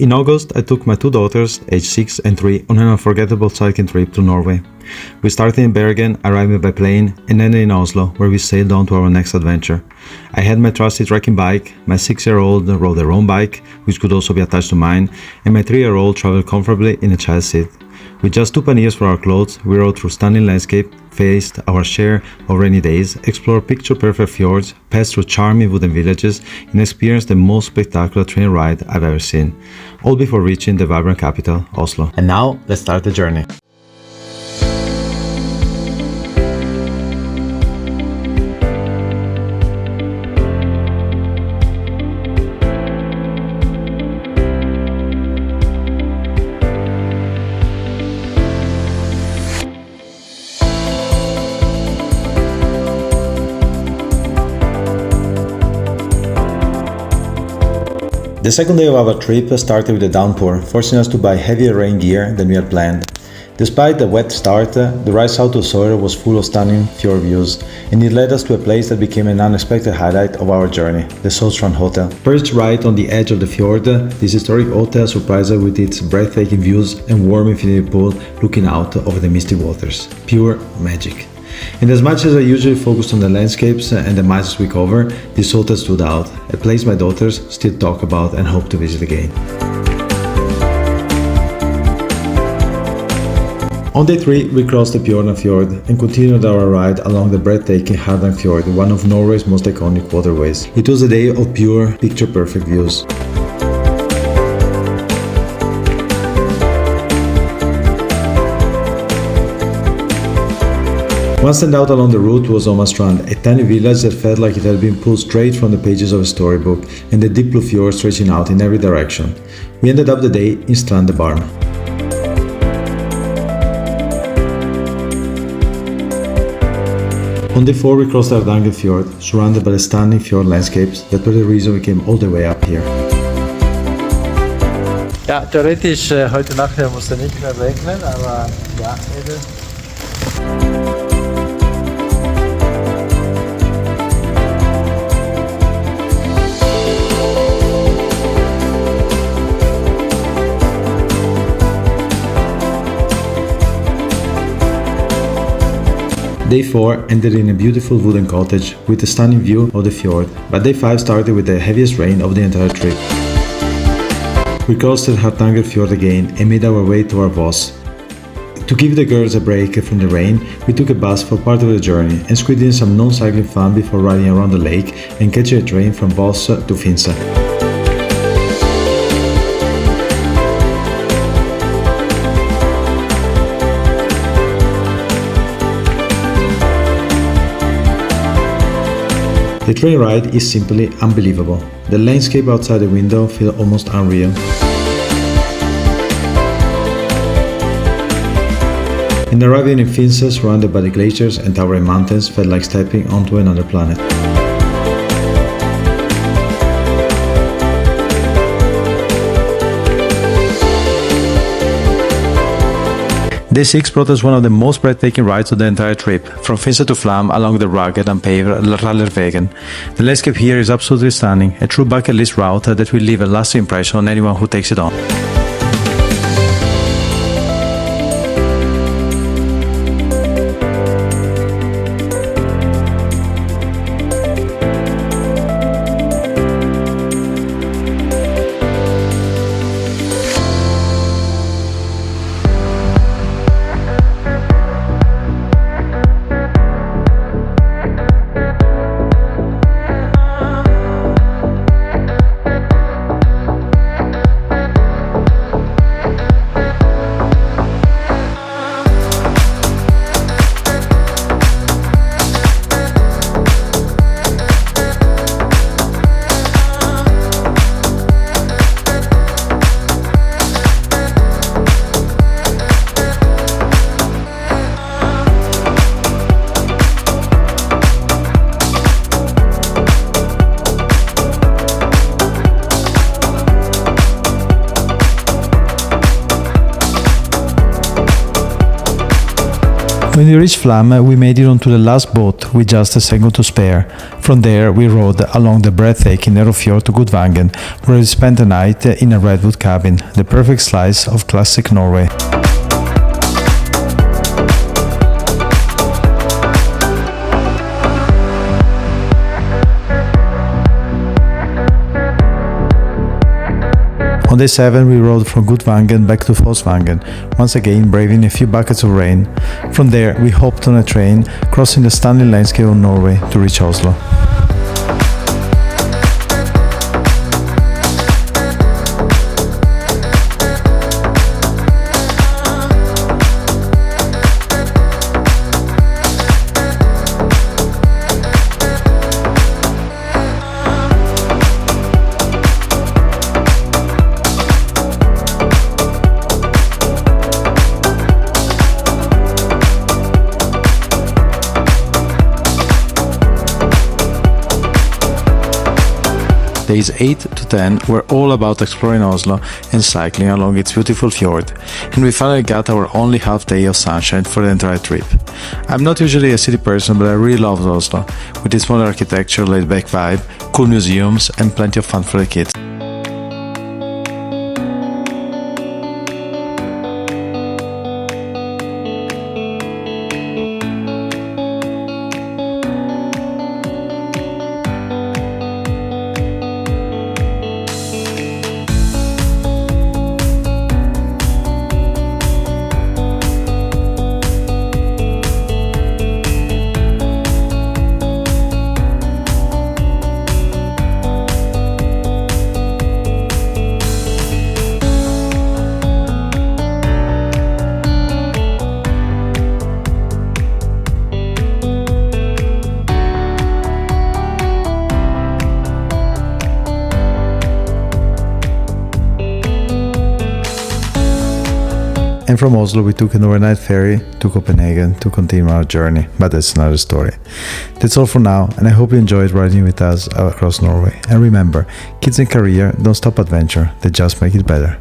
In August, I took my two daughters, aged 6 and 3, on an unforgettable cycling trip to Norway. We started in Bergen, arriving by plane, and ended in Oslo, where we sailed on to our next adventure. I had my trusty trekking bike, my 6-year-old rode her own bike, which could also be attached to mine, and my 3-year-old traveled comfortably in a child seat. With just 2 panniers for our clothes, we rode through stunning landscape, faced our share of rainy days, explored picture-perfect fjords, passed through charming wooden villages, and experienced the most spectacular train ride I've ever seen, all before reaching the vibrant capital, Oslo. And now, let's start the journey. The second day of our trip started with a downpour, forcing us to buy heavier rain gear than we had planned. Despite the wet start, the ride south to Søre was full of stunning fjord views, and it led us to a place that became an unexpected highlight of our journey, the Vossvangen Hotel. Perched right on the edge of the fjord, this historic hotel surprised us with its breathtaking views and warm infinity pool looking out over the misty waters. Pure magic. And as much as I usually focused on the landscapes and the miles we cover, this hotel stood out, a place my daughters still talk about and hope to visit again. On day 3, we crossed the Fjord and continued our ride along the breathtaking Fjord, one of Norway's most iconic waterways. It was a day of pure, picture-perfect views. One standout along the route was Strand, a tiny village that felt like it had been pulled straight from the pages of a storybook, and the deep blue fjord stretching out in every direction. We ended up the day in Strand Barn. On day 4 we crossed Rallarvegen Fjord, surrounded by the stunning fjord landscapes that were the reason we came all the way up here. Ja, theoretisch heute Nacht muss nicht mehr regnen, aber ja, eben. Day 4 ended in a beautiful wooden cottage with a stunning view of the fjord, but day 5 started with the heaviest rain of the entire trip. We crossed Rallarvegen Fjord again and made our way toward Voss. To give the girls a break from the rain, we took a bus for part of the journey and squeezed in some non-cycling fun before riding around the lake and catching a train from Voss to Finse. The train ride is simply unbelievable. The landscape outside the window feels almost unreal. And arriving in Finse, surrounded by the glaciers and towering mountains, felt like stepping onto another planet. Day 6 brought us one of the most breathtaking rides of the entire trip, from Finse to Flåm along the rugged, unpaved Rallarvegen. The landscape here is absolutely stunning, a true bucket list route that will leave a lasting impression on anyone who takes it on. When we reached Flåm, we made it onto the last boat with just a second to spare. From there, we rode along the breathtaking Nærøyfjord to Gudvangen, where we spent the night in a redwood cabin, the perfect slice of classic Norway. On day 7 we rode from Gudvangen back to Vossvangen, once again braving a few buckets of rain. From there we hopped on a train, crossing the stunning landscape of Norway to reach Oslo. Days 8 to 10 were all about exploring Oslo and cycling along its beautiful fjord, and we finally got our only half day of sunshine for the entire trip. I'm not usually a city person, but I really love Oslo, with its modern architecture, laid-back vibe, cool museums, and plenty of fun for the kids. And from Oslo we took an overnight ferry to Copenhagen to continue our journey, but that's another story. That's all for now, and I hope you enjoyed riding with us across Norway. And remember, kids and career don't stop adventure, they just make it better.